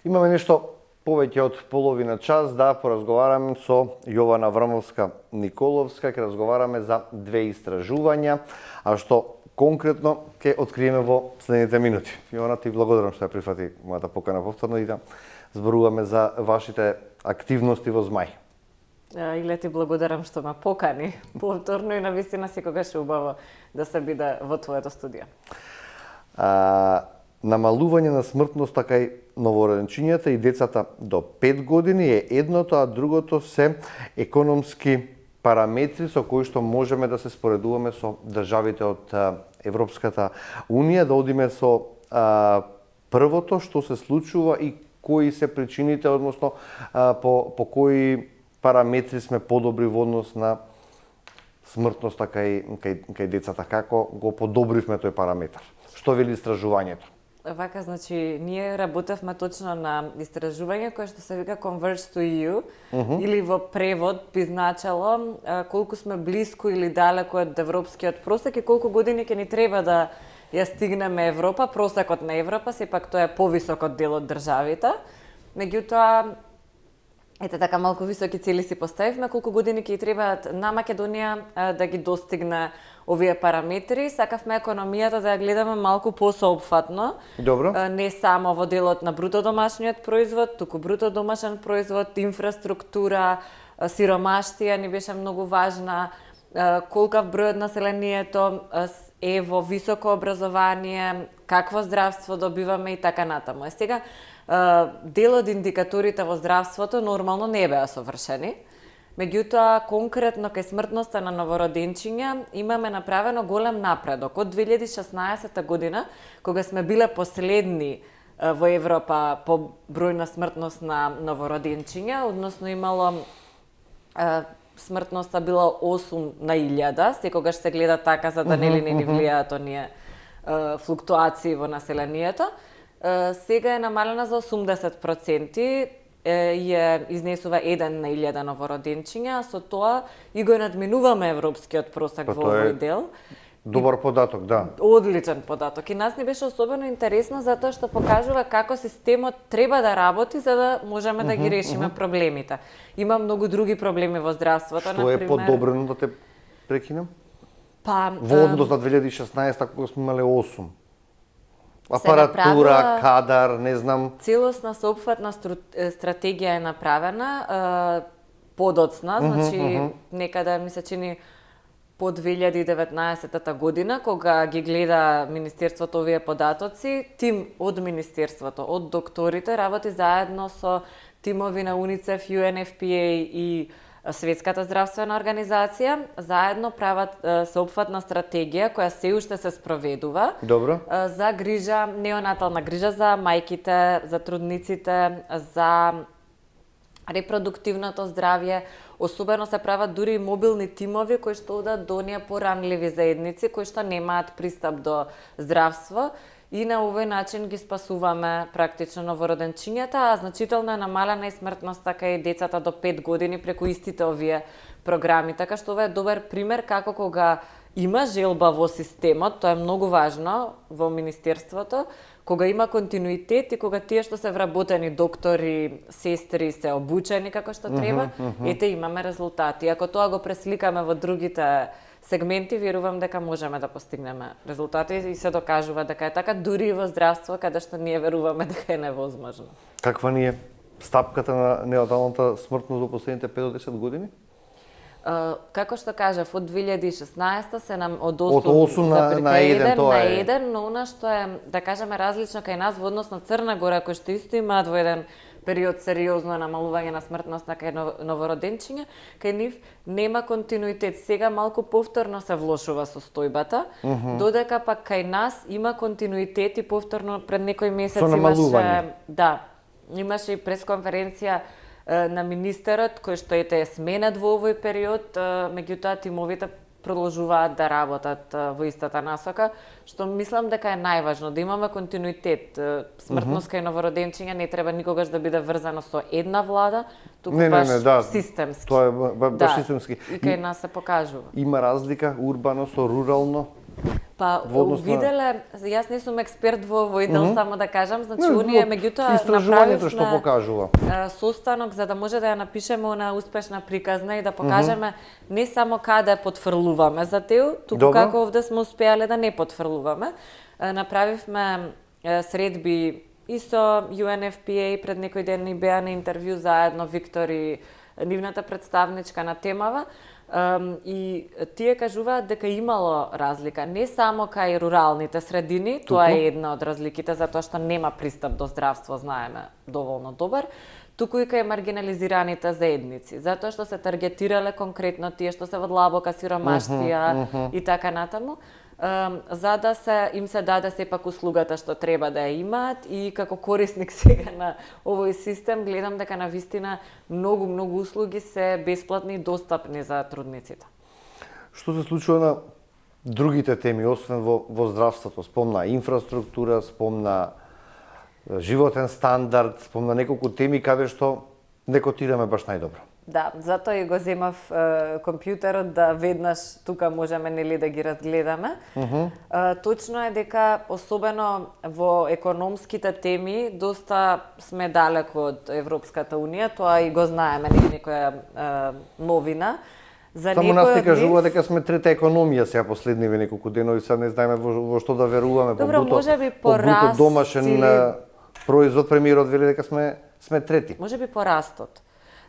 Имаме нешто повеќе од половина час да поразговараме со Јована Врмовска-Николовска, ќе разговараме за две истражувања, а што конкретно ќе откриеме во следните минути. Јована, ти благодарам што ја прифати мојата покана повторно и да зборуваме за вашите активности во Змај. Иле ти благодарам што ме покани повторно и навистина секогаш е убаво да се биде во твоето студио. Намалување на смртноста кај новороденчињата и децата до 5 години е едното, а другото се економски параметри со кои што можеме да се споредуваме со државите од Европската Унија, да одиме со првото што се случува и кои се причините, односно по кои параметри сме подобри во однос на смртноста кај децата, како го подобривме тој параметар. Што вели истражувањето? Вака, значи, ние работевме точно на истражување кое што се вика Converge to EU, или во превод би значело колку сме блиску или далеку од европскиот просек и колку години ќе ни треба да ја стигнеме Европа. Просекот на Европа сепак тоа е повисок од дел од државите. Меѓутоа, ете така малку високи цели си поставивме, колку години ќе требаат на Македонија да ги достигне овие параметри. Сакавме економијата да ја гледаме малку посеопфатно. Добро. Не само во делот на бруто домашниот производ, туку бруто домашен производ, инфраструктура, сиромаштија ни беше многу важна, колкав број од населението е во високо образование, какво здравство добиваме и така натаму. Сега, дел од индикаторите во здравството нормално не беа совршени. Меѓутоа, конкретно кај смртноста на новороденчиња имаме направено голем напредок. Од 2016 година, кога сме биле последни во Европа по број на смртност на новороденчиња, односно имало смртноста била 8 на 1000, секогаш се гледа така за да не ни влијаат оние флуктуации во населението. Сега е намалена за 80%, ја изнесува 1 на 1000 новороденчиња, а со тоа и го надминуваме европскиот просек во овој дел. Добар податок, да. Одличен податок. И нас ни беше особено интересно затоа што покажува како системот треба да работи за да можеме да ги решиме проблемите. Има многу други проблеми во здравството, например. Што е подобрено, да те прекинам? Во однос на 2016 кога сме имале 8. Апаратура, кадар, не знам. Целосна соопфатна стратегија е направена, подоцна, значи некаде ми се чини по 2019 година, кога ги гледа Министерството овие податоци, тим од Министерството, од докторите, работи заедно со тимови на УНИЦЕФ, UNFPA и Светската здравствена организација, заедно прават соопфатна стратегија која се уште се спроведува. Добро. За грижа, неонатална грижа за мајките, за трудниците, за репродуктивното здравје. Особено се прават дури и мобилни тимови кои што одат до оние поранливи заедници кои што немаат пристап до здравство. И на овој начин ги спасуваме практично новороденчињата, а значително е намалена и смртноста кај децата до 5 години преку истите овие програми. Така што ова е добар пример како кога има желба во системот, тоа е многу важно во Министерството, кога има континуитет и кога тие што се вработени доктори, сестри се обучени како што треба, ете имаме резултати. Ако тоа го пресликаме во другите сегменти, верувам дека можеме да постигнеме резултати и се докажува дека е така дури и во здравство, каде што ние веруваме дека е невозможно. Каква ни е стапката на неонаталната смртност во последните 5 до 10 години? Како што кажав, од 2016 се нам од 8 на 1 тоа е. На 1, но она што е, да кажеме, различно кај нас во однос на Црна Гора, кој што исто имаат во еден период сериозно намалување на смртност на кај новороденчиња, кај нив нема континуитет. Сега малку повторно се влошува состојбата, додека пак кај нас има континуитет и повторно пред некој месец имаше, да, имаше и пресконференција на министерот кој што ете е сменет во овој период, меѓутоа тимовите продолжуваат да работат во истата насока, што мислам дека е најважно, да имаме континуитет. Смртност кај новороденчиња не треба никогаш да биде врзано со една влада, туку баш системски. Тоа е баш системски. И кај нас се покажува. Има разлика урбано со рурално? Па, во однос на... виделе, јас не сум експерт во идел, само да кажам, значи, Не, оние, во меѓутоа, истражувањето што покажува. Состанок за да може да ја напишеме она успешна приказна и да покажеме не само каде потфрлуваме за тео, туку Добро. како овде сме успеале да не потфрлуваме. Направивме средби и со UNFPA, пред некој ден ни беа на интервју заедно Виктор и нивната представничка на темава. И тие кажуваат дека имало разлика, не само кај руралните средини, тоа е една од разликите, затоа што нема пристап до здравство, знаеме, доволно добар, туку и кај маргинализираните заедници, затоа што се таргетирале конкретно тие што се во длабока сиромаштија и така натаму, за да им се даде сепак услугата што треба да ја имаат и како корисник сега на овој систем гледам дека навистина многу услуги се бесплатни и достапни за трудниците. Што се случува на другите теми, освен во здравството? Спомна инфраструктура, спомна животен стандард, спомна неколку теми каде што не котираме баш најдобро. Да, затоа и го земав компјутерот да веднаш тука можеме нели да ги разгледаме. Точно е дека особено во економските теми доста сме далеко од Европската унија, тоа и го знаеме, не е некоја новина. За Само нас не кажува дека сме трета економија сега последниве неколку денови, сега не знаеме во што да веруваме. Добро, можеби по бруто домашен производ, премиерот вели дека сме трети. Можеби по растот.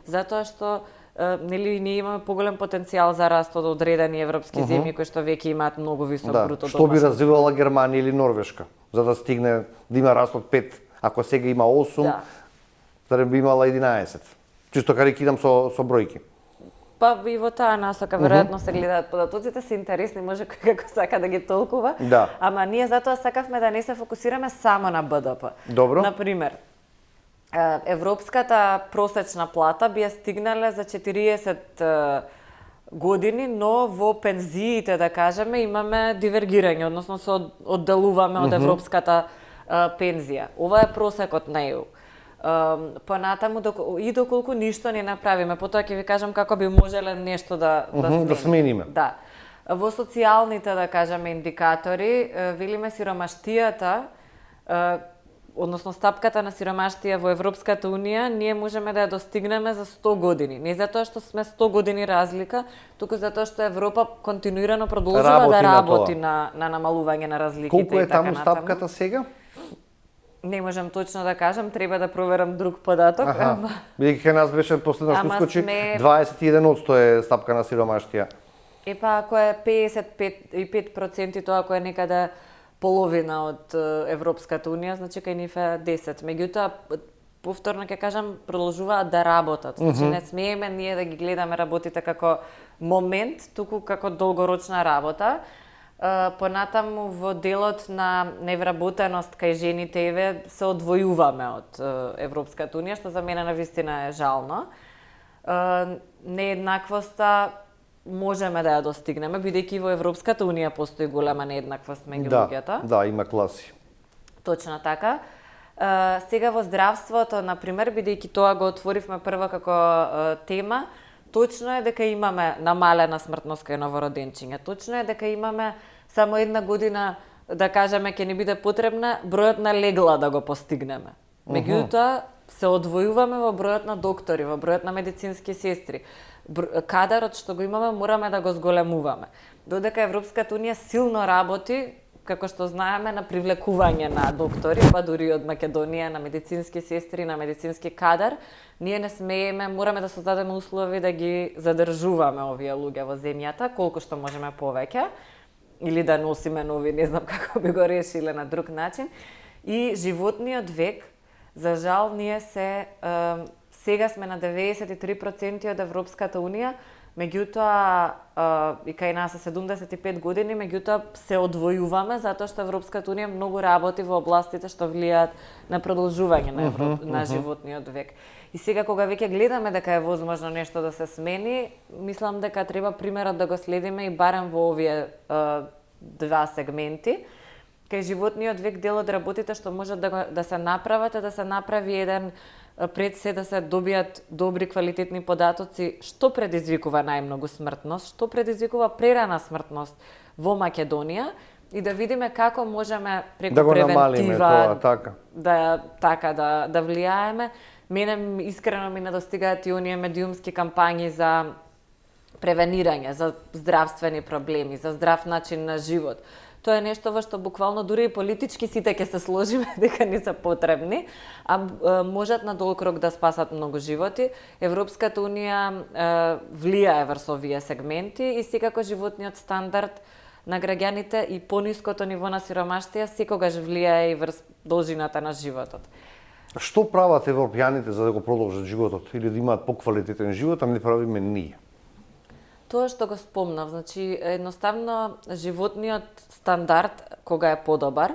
Затоа што нели ние имаме поголем потенцијал за раст од одредени европски земји кои што веќе имаат многу висок бруто домашен. Што би развивала Германија или Норвешка за да стигне да има раст од 5, ако сега има 8, да би имала 11. Чисто карикирам со бројки. Па и во таа насока веројатно се гледаат податоците, се интересни, може кој како сака да ги толкува. Да. Ама ние затоа сакавме да не се фокусираме само на БДП. Добро. Например, европската просечна плата би ја стигнале за 40 години, но во пензиите, да кажеме, имаме дивергирање, односно се оддалуваме од европската пензија. Ова е просекот на ЕУ. Понатаму и доколку ништо не направиме, потоа ќе ви кажам како би можеле нешто да смениме. Да. Во социјалните, да кажеме, индикатори, велиме сиромаштијата, односно стапката на сиромаштија во Европската унија, ние можеме да ја достигнеме за 100 години. Не затоа што сме 100 години разлика, туку затоа што Европа континуирано продолжува да работи на намалување на разликите. Колку е таму стапката сега? Не можам точно да кажам, треба да проверам друг податок. Бидејќи кај нас беше последно што скочи 21% е стапка на сиромаштија. Епа ако е 55%, тоа ако е некаде половина од Европската унија, значи кај нив е 10. Меѓутоа, повторно ќе кажам, продолжуваат да работат. Значи не смееме ние да ги гледаме работите како момент, туку како долгорочна работа. Понатаму во делот на невработеност кај жените еве се одвојуваме од Европската унија, што за мене навистина е жално. Нееднаквоста можеме да ја достигнеме, бидејќи во Европската унија постои голема нееднаквост меѓу луѓето. Да, има класи. Точно така. Сега во здравството, например, бидејќи тоа го отворивме прво како тема, точно е дека имаме намалена смртност кај новороденчиња. Точно е дека имаме само една година, да кажеме, ќе ни биде потребна бројот на легла да го постигнеме. Меѓутоа, се одвојуваме во бројот на доктори, во бројот на медицински сестри. Кадарот што го имаме, мораме да го зголемуваме. Додека Европската унија силно работи, како што знаеме, на привлекување на доктори, па дури од Македонија, на медицински сестри, на медицински кадар, ние не смееме, мораме да создадеме услови да ги задржуваме овие луѓе во земјата, колку што можеме повеќе, или да носиме нови, не знам како би го решиле на друг начин. И животниот век, за жал, ние сега сме на 93% од Европската унија, меѓутоа и кај нас е 75 години, меѓутоа се одвојуваме затоа што Европската унија многу работи во областите што влијаат на продолжување на животниот век. И сега кога веќе гледаме дека е возможно нешто да се смени, мислам дека треба примерот да го следиме и барем во овие два сегменти. Кај животниот век дел од работите што можат да се направат е да се направи еден пред се да се добијат добри квалитетни податоци што предизвикува најмногу смртност, што предизвикува прерана смртност во Македонија, и да видиме како можеме преку Да го намалиме тоа, така. Да влијаеме. Мене искрено ми недостигаат и оние медиумски кампањи за превенирање, за здравствени проблеми, за здрав начин на живот. Тоа е нешто во што буквално дури и политички сите ќе се сложиме дека не се потребни, а можат на долг рок да спасат многу животи. Европската унија влијае врз овие сегменти и секако животниот стандард на граѓаните и пониското ниво на сиромаштија секогаш влијае и врз должината на животот. Што прават европјаните за да го продолжат животот или да имаат поквалитетен живот, а не правиме ние? Тоа што го спомнав, значи едноставно животниот стандард кога е подобар,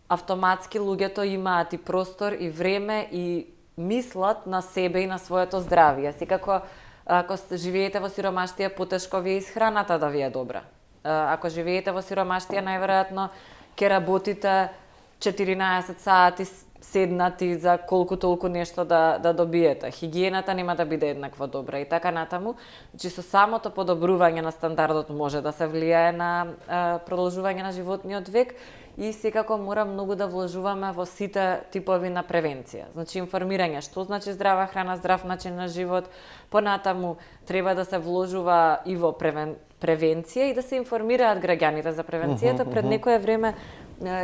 автоматски луѓето имаат и простор и време и мислат на себе и на своето здравје. Секако ако живеете во сиромаштија, потешко ви е исхраната да ви е добра. Ако живеете во сиромаштија, најверојатно ќе работите 14 сати седнати за колку толку нешто да добиете. Хигиената нема да биде еднакво добра и така натаму. Значи со самото подобрување на стандардот може да се влијае на продолжување на животниот век и секако мора многу да вложуваме во сите типови на превенција. Значи информирање што значи здрава храна, здрав начин на живот, понатаму треба да се вложува и во превенција и да се информираат граѓаните за превенцијата. Пред некое време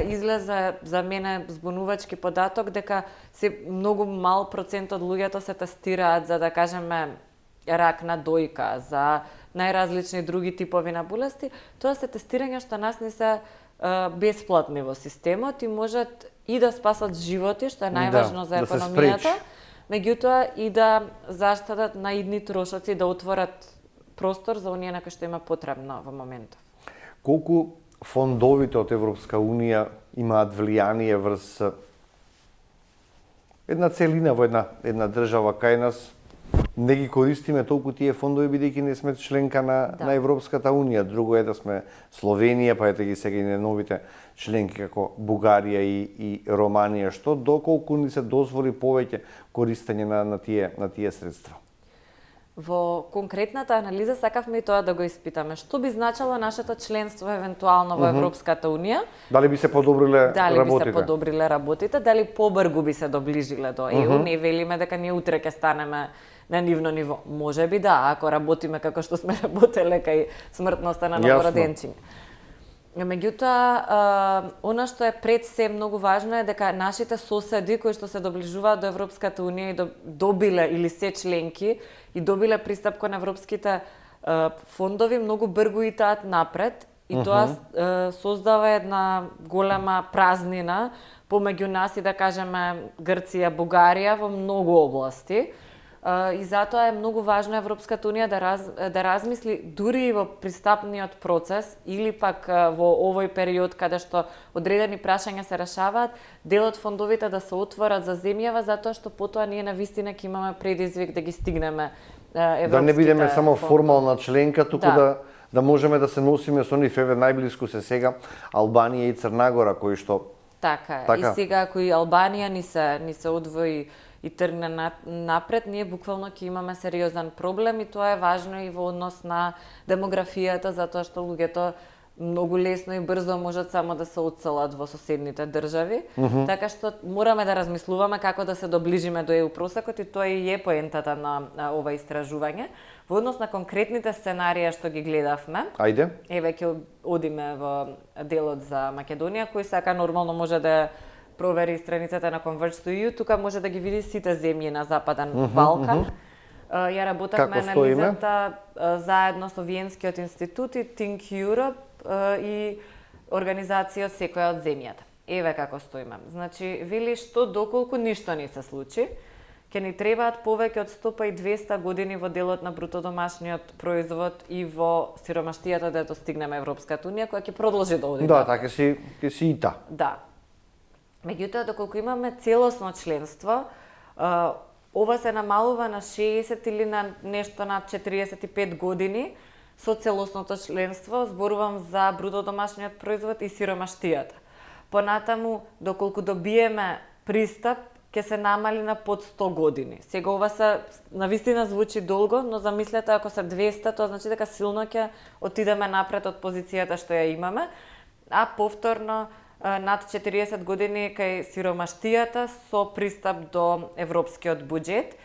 излезе за мене збунувачки податок дека се многу мал процент од луѓето се тестираат за да кажеме рак на дојка, за најразлични други типови на болести. Тоа се тестирања што нас не се бесплатни во системот и можат и да спасат животи, што е најважно за економијата, меѓутоа и да заштедат на идни трошоци, да отворат простор за оние на кои што има потребно во моментов. Колку фондовите од Европска Унија имаат влијание врз една целина во една држава кај нас? Не ги користиме толку тие фондови бидејќи не сме членка на Европската Унија. Друго е да сме Словенија, па ете ги сега и новите членки како Бугарија и Романија. Што доколку ни се дозволи повеќе користење на тие средства? Во конкретната анализа сакавме и тоа да го испитаме. Што би значило нашето членство евентуално во Европската Унија? Дали би се подобриле работите? Дали побрзо би се доближиле до ЕУ? Не велиме дека ние утре ќе станеме на нивно ниво. Може би да, ако работиме како што сме работеле кај смртноста на новороденчиња. Меѓутоа, она што е пред се многу важно е дека нашите соседи кои што се доближуваат до Европската Унија и добиле или се членки и добиле пристап кон европските фондови, многу брзо итаат напред и тоа создава една голема празнина помеѓу нас и да кажеме Грција, Бугарија во многу области. И затоа е многу важно Европската Унија да размисли дури и во пристапниот процес или пак во овој период каде што одредени прашања се решаваат, дел од фондовите да се отворат за земјава затоа што потоа ние навистина ќе имаме предизвик да ги стигнеме европските да не бидеме само фондови. формална членка, туку да можеме да се носиме со нив. Еве најблиску се сега Албанија и Црна кои што така. И сега ако и Албанија ни се одвои и тргне напред, ние буквално ќе имаме сериозен проблем и тоа е важно и во однос на демографијата, затоа што луѓето многу лесно и брзо можат само да се одселат во соседните држави. Така што мораме да размислуваме како да се доближиме до ЕУ просекот и тоа и е поентата на ова истражување. Во однос на конкретните сценарија што ги гледавме, Ајде. Еве ќе одиме во делот за Македонија, кој сака нормално може да провери страницата на Converge2EU, тука може да ги види сите земји на Западен Балкан. Ја работевме анализата заедно со Виенскиот институт и Think Europe и организација од секоја од земјата. Еве како стоиме. Значи, вели што доколку ништо не се случи, ќе ни требаат повеќе од 100 и 200 години во делот на брутодомашниот производ и во сиромаштијата да достигнеме Европската Унија, која ќе продолжи да оди. Да, така ќе си и та. Да. Меѓутоа, доколку имаме целосно членство, ова се намалува на 60 или на нешто над 45 години со целосното членство, зборувам за брутодомашниот производ и сиромаштијата. Понатаму, доколку добиеме пристап, ќе се намали на под 100 години. Сега ова се навистина звучи долго, но замислете ако се 200, тоа значи дека силно ќе отидеме напред од позицијата што ја имаме. а повторно над 40 години кај сиромаштијата со пристап до европскиот буџет.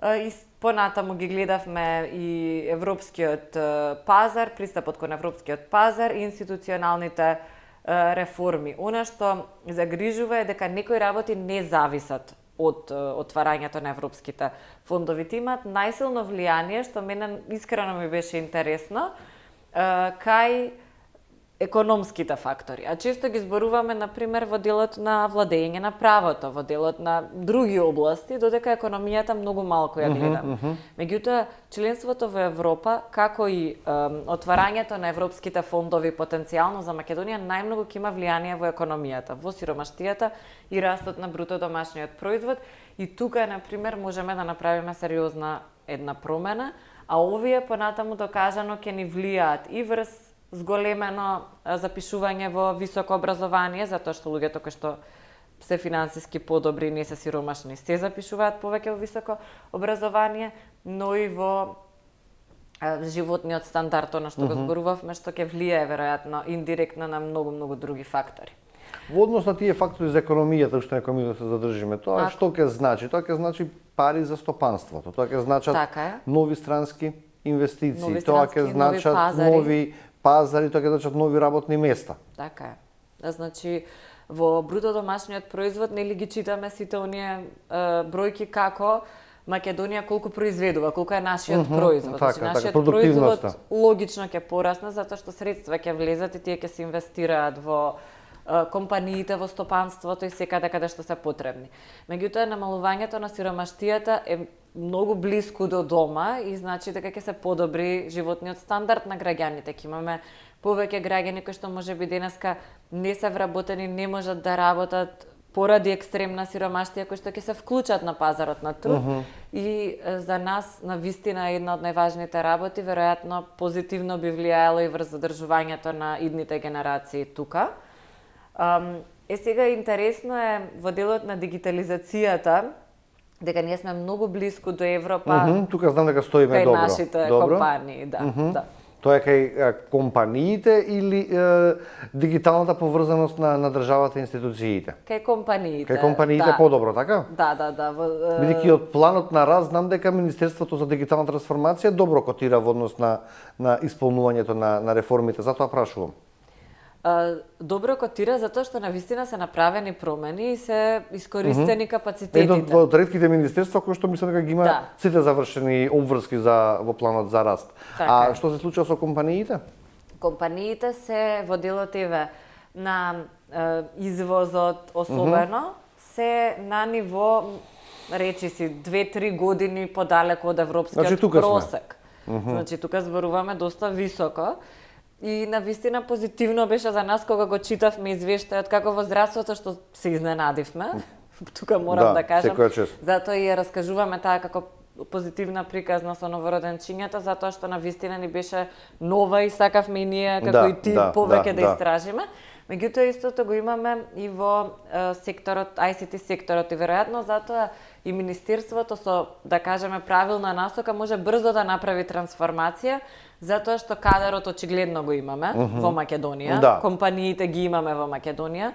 И понатаму ги гледавме и европскиот пазар, пристапот кон европскиот пазар и институционалните реформи. Она што загрижува е дека некои работи не зависат од отварањето на европските фондови. Имаат најсилно влијание, што мене искрено ми беше интересно, кај економските фактори. А често ги зборуваме, например, во делот на владење на правото, во делот на други области, додека економијата многу малку ја гледаме. Меѓутоа, членството во Европа, како и отварањето на европските фондови потенцијално за Македонија, најмногу ќе има влијание во економијата, во сиромаштијата и растот на бруто домашниот производ. И тука, например, можеме да направиме сериозна една промена, а овие понатаму докажано ќе ни влијаат и врз зголемено запишување во високо образование, затоа што луѓето кои што се финансиски подобри, не се сиромашни, се запишуваат повеќе во високо образование, но и во животниот стандард, она што го зборувавме, што ќе влијае веројатно индиректно на многу други фактори. Во однос на тие фактори за економијата, уште на економијата се задржиме, тоа што ќе значи? Тоа ќе значи пари за стопанството, тоа ќе значат нови странски инвестиции, тоа ќе значат нови пазари, тоа ќе значат нови работни места. Така е. Значи, во бруто домашниот производ, нели ги читаме сите оние бројки како Македонија колку произведува, колку е нашиот производ. Така, нашиот производ логично ќе порасне, затоа што средства ќе влезат и тие ќе се инвестираат во компаниите, во стопанството и секаде каде што се потребни. Меѓутоа, намалувањето на сиромаштијата е многу блиску до дома и значи дека ќе се подобри животниот стандард на граѓаните. Ќе имаме повеќе граѓани кои што можеби денеска не се вработени, не можат да работат поради екстремна сиромаштија, кои што ќе се вклучат на пазарот на труд. И за нас, на вистина, една од најважните работи, веројатно позитивно би влијаело и врз задржувањето на идните генерации тука. Сега интересно е во делот на дигитализацијата, дека ние сме многу блиску до Европа. Тука знам дека стоиме добро. Кај нашите компании, да. Тоа е кај компаниите или дигиталната поврзаност на државата и институциите? Кај компаниите. Кај компаниите подобро, така? Да. Бидејќи од планот на раст знам дека Министерството за дигитална трансформација добро котира во однос на исполнувањето на реформите, затоа прашувам. Добро котира затоа што навистина се направени промени и се искористени капацитетите. Едно од ретките министерства кои што мислам дека ги има сите завршени обврски во планот за раст. А што се случува со компаниите? Компаниите се во делот на извозот особено се на ниво речи си 2-3 години подалеку од европскиот просек. Значи тука зборуваме доста високо. И навистина позитивно беше за нас кога го читавме извештајот како во здравството, што се изненадивме. Тука морам да кажам. Затоа и ја раскажуваме таа како позитивна приказна со новороденчињата, затоа што навистина ни беше нова и сакавме и ние како и ти повеќе да истражиме. Меѓутоа истото го имаме и во секторот, ICT секторот и веројатно затоа и Министерството со, да кажеме, правилна насока може брзо да направи трансформација, затоа што кадарот очигледно го имаме во Македонија, компаниите ги имаме во Македонија.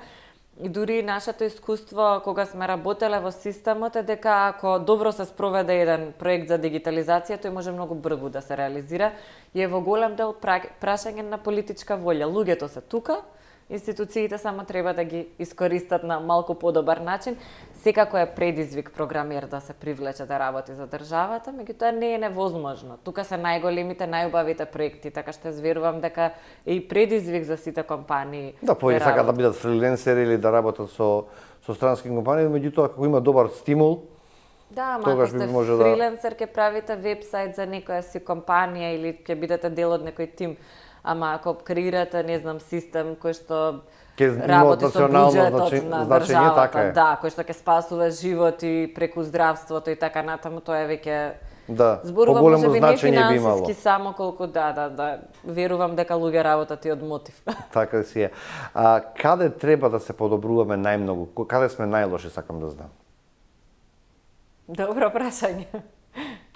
И дури нашето искуство кога сме работеле во системот е дека ако добро се спроведе еден проект за дигитализација, тој може многу брзо да се реализира и е во голем дел прашање на политичка волја. Луѓето се тука, институциите само треба да ги искористат на малку подобар начин. Секако е предизвик програмер да се привлече да работи за државата, меѓутоа не е невозможно. Тука се најголемите, најубавите проекти, така што верувам дека е и предизвик за сите компании. Да, повеќе сакаат да бидат фрилансери или да работат со странски компании, меѓутоа ако има добар стимул, ама ако сте фрилансер, ќе правите вебсайт за некоја си компанија или ќе бидете дел од некој тим. Ама ако креирате, не знам, систем кој што работи со буџетот на државата, кој што ќе спасува животи преку здравството и така натаму, тоа е веќе зборувам можеби не финансиски само колку верувам дека луѓе работат и од мотив. Така си е. Каде треба да се подобруваме најмногу? Каде сме најлоши, сакам да знам? Добро прашање.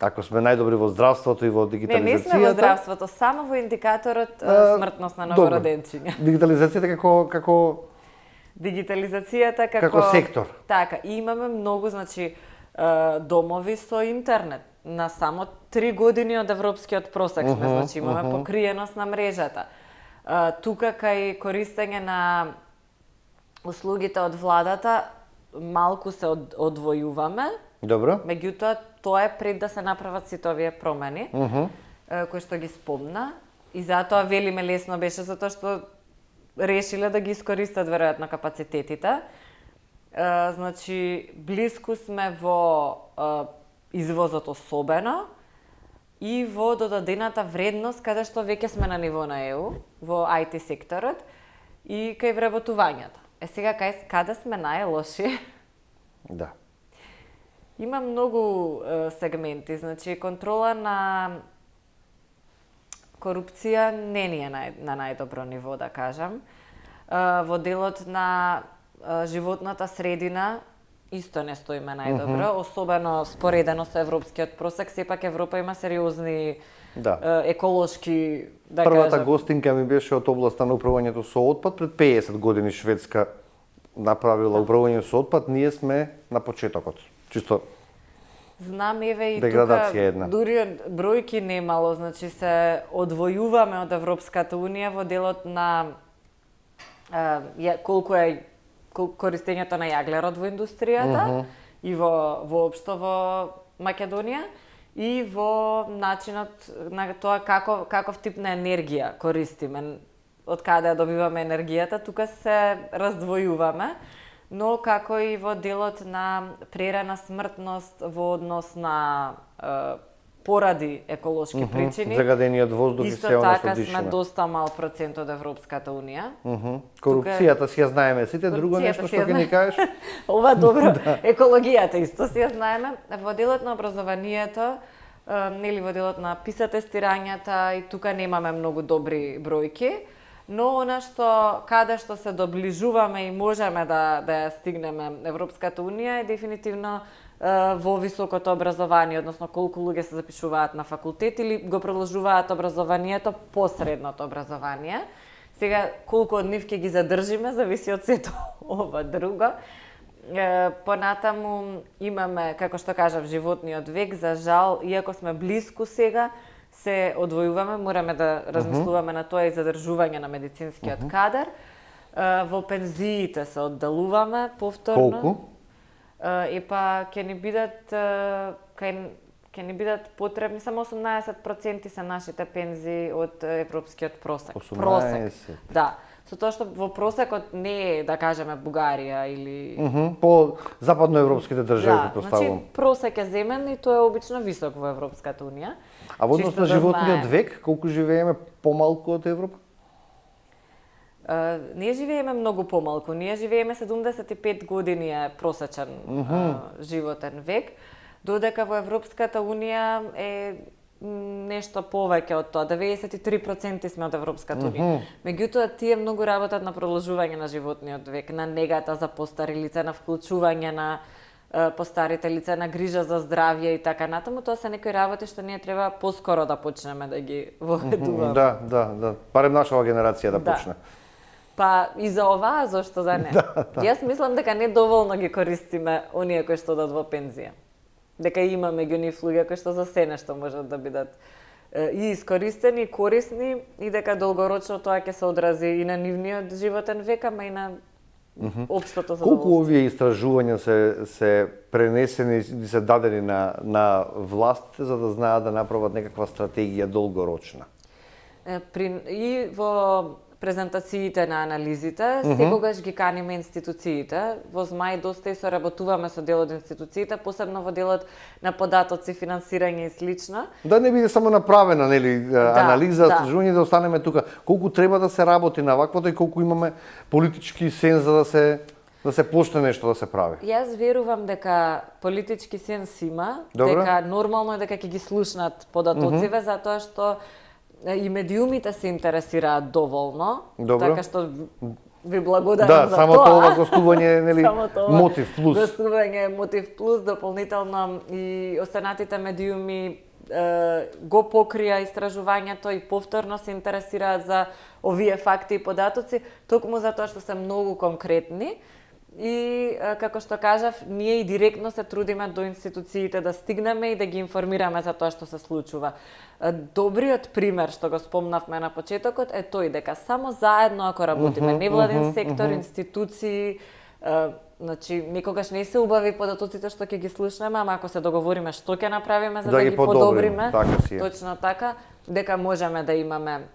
Ако сме најдобри во здравството и во дигитализацијата. Не сме во здравството, само во индикаторот смртност на новороденчиња. Дигитализацијата како Дигитализацијата како сектор. Така, и имаме многу, значи, домови со интернет. На само 3 години од европскиот просек сме, значи имаме покриеност на мрежата. Тука кај користење на услугите од владата малку се одвојуваме. Добро. Меѓутоа, тоа е пред да се направат сите овие промени, кои што ги спомна. И затоа велиме лесно беше, затоа што решиле да ги искористат веројатно капацитетите. Значи, блиску сме во извозот особено и во додадената вредност, каде што веќе сме на ниво на ЕУ, во IT секторот и кај вработувањето. Сега, каде сме најлоши? Да. Има многу сегменти, значи контрола на корупција не ни е на најдобро ниво, да кажам. Во делот на животната средина исто не стоиме најдобро, особено споредено со европскиот просек, сепак Европа има сериозни еколошки, да Првата кажам. гостинка ми беше од областа на управувањето со отпад. Пред 50 години Шведска направила управување со отпад, ние сме на почетокот. Чисто Знам, еве и деградација една. дури бројки немало, значи се одвојуваме од Европската Унија во делот на колку е користењето на јаглерод во индустријата и воопшто во Македонија и во начинот на тоа каков тип на енергија користиме, од каде ја добиваме енергијата, тука се раздвојуваме, но како и во делот на прерана смртност во однос на поради еколошки причини. Загадениот воздух и исто се она што така дишиме. сме доста мал процент од Европската Унија. Корупцијата си ја знаеме сите, друго нешто што ќе ни кажеш? Ова добро, екологијата исто си ја знаеме. Во делот на образованието, нели во делот на PISA тестирањата, и тука немаме многу добри бројки, но она што каде што се доближуваме и можеме да ја стигнеме Европската Унија е дефинитивно во високото образование, односно колку луѓе се запишуваат на факултет или го продолжуваат образованието по средното образование. Сега, колку од нив ќе ги задржиме, зависи од сето ова друго. Понатаму имаме, како што кажав, животниот век, за жал, иако сме блиску сега, се одвојуваме, мораме да размислуваме на тоа и задржување на медицинскиот кадар. Во пензиите се оддалуваме повторно. Колку? Епа ќе ни бидат потребни само 18% се нашите пензии од европскиот просек. 18? Просек. Да. Со тоа што во просекот не е, да кажеме, Бугарија или По западноевропските држави, значи претпоставувам. просек е земен и тоа е обично висок во Европската Унија. А во однос Чисто на да животниот знаем. век, колку живееме помалку од Европа? Ние живееме многу помалку. Ние живееме 75 години е просечен животен век, додека во Европската Унија е нешто повеќе од тоа. 93% сме од Европската Унија. Меѓутоа, тие многу работат на продолжување на животниот век, на негата за постари лица, на вклучување на постарите лица, на грижа за здравје и така натаму. Тоа се некои работи што ние треба поскоро да почнеме да ги воведуваме. Да. Барем нашава генерација да почне. Па и за оваа, зошто да не? Јас мислам дека не доволно ги користиме оние кои што одат во пензија. Дека има меѓу нив луѓе кои што за се нешто можат да бидат и искористени, и корисни, и дека долгорочно тоа ќе се одрази и на нивниот животен век, ама и на општото задоволство. Колку овие истражувања се пренесени и се дадени на властите за да знаат да направат некаква стратегија долгорочна? И во презентациите на анализите, секогаш ги каниме институциите. Во ЗМАј доста и соработуваме со дел од институциите, посебно во делот на податоци, финансирање и слично. Да не биде само направена, нели, анализа, да. истражување, да останеме тука. Колку треба да се работи на ваквото и колку имаме политички сенс за да се почне нешто да се прави? Јас верувам дека политички сенс има, Добро. дека нормално е дека ќе ги слушнат податоциве, затоа што и медиумите се интересираат доволно, Добро. така што ви благодарам за самото тоа. ова гостување е нели мотив плюс. Гостување е мотив плюс, дополнително и останатите медиуми го покрија истражувањето и повторно се интересираат за овие факти и податоци, токму затоа што се многу конкретни. И, како што кажав, ние и директно се трудиме до институциите да стигнеме и да ги информираме за тоа што се случува. Добриот пример што го спомнавме на почетокот е тој дека само заедно ако работиме, невладен сектор, институции, значи никогаш не се убави податоците што ќе ги слушнеме, ама ако се договориме што ќе направиме за да ги подобриме, точно така, дека можеме да имаме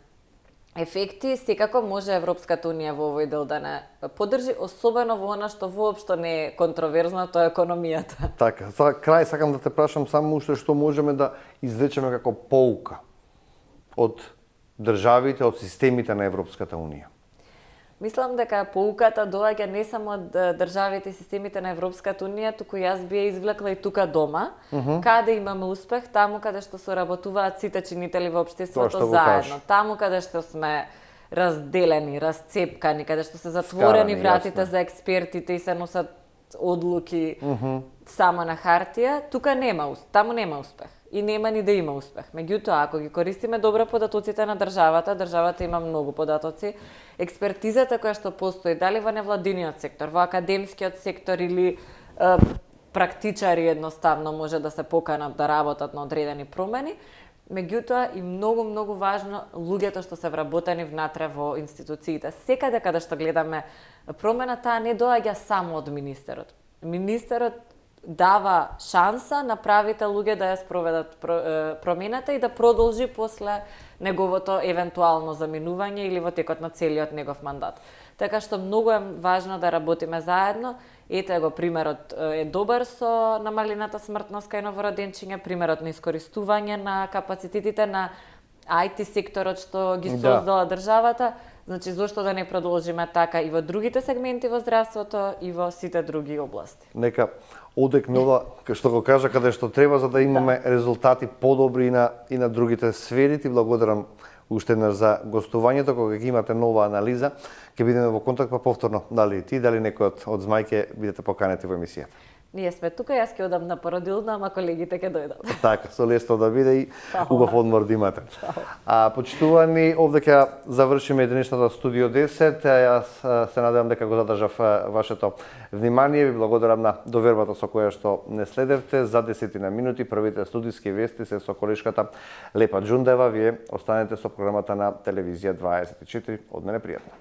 ефекти, секако може Европската унија во овој дел да не поддржи, особено во она што воопшто не е контроверзно, тоа е економијата. Така, за крај сакам да те прашам само уште што можеме да извлечеме како поука од државите, од системите на Европската унија. Мислам дека поуката доаѓа не само од државите и системите на Европската унија, туку јас би ја извлекла и тука дома, каде имаме успех, таму каде што соработуваат сите чинители во општеството заедно, таму каде што сме разделени, расцепкани, каде што се затворени вратите за експертите и се носат одлуки само на хартија, таму нема успех. И нема ни да има успех. Меѓутоа, ако ги користиме добро податоците на државата има многу податоци, експертизата која што постои, дали во невладиниот сектор, во академскиот сектор или практичари едноставно може да се поканат да работат на одредени промени, меѓутоа и многу важно луѓето што се вработени внатре во институциите. Секаде каде што гледаме промена, таа не доаѓа само од министерот. Министерот дава шанса на правите луѓе да ја спроведат промената и да продолжи после неговото евентуално заминување или во текот на целиот негов мандат. Така што многу е важно да работиме заедно. Ете го, примерот е добар со намалената смртност кај новороденчиња, примерот на искористување на капацитетите на IT секторот што ги создала државата. Значи, зошто да не продолжиме така и во другите сегменти во здравството и во сите други области. Нека одекне ова, што го кажа, каде што треба, за да имаме резултати подобри и на другите сфери. Ти благодарам уште еднаш за гостувањето. Кога ќе имате нова анализа, ќе бидеме во контакт па повторно. Дали ти, дали некој од змајке бидете поканети во емисијата. Ние сме тука, јас ќе одам на породилна, ама колегите ќе дојдат. Така, со лесно да биде и убав одмор да имате. Почитувани, овде ќе завршиме денешната Студио 10. Јас се надевам дека го задржав вашето внимание. Ви благодарам на довербата со која што не следевте. За 10 минути првите студиски вести се со колешката Лепа Џундева. Вие останете со програмата на Телевизија 24. Од мене пријатно.